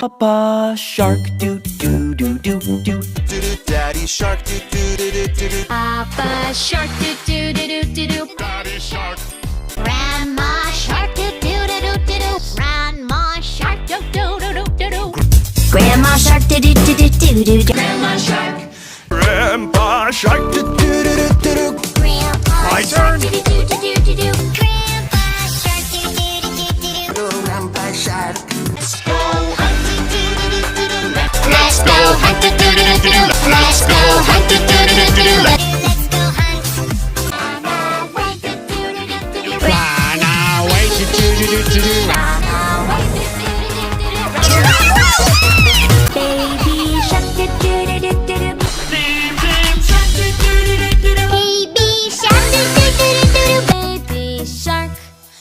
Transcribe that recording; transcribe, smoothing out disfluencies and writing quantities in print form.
Papa Shark, do do do do do. Daddy Shark, do do do do do do. Papa Shark, do do do do do do. Daddy Shark. Grandma Shark, do do do do do do. Grandma Shark, do do do do do do. Grandma Shark, do do do do do do. Grandma Shark. Grandpa Shark, do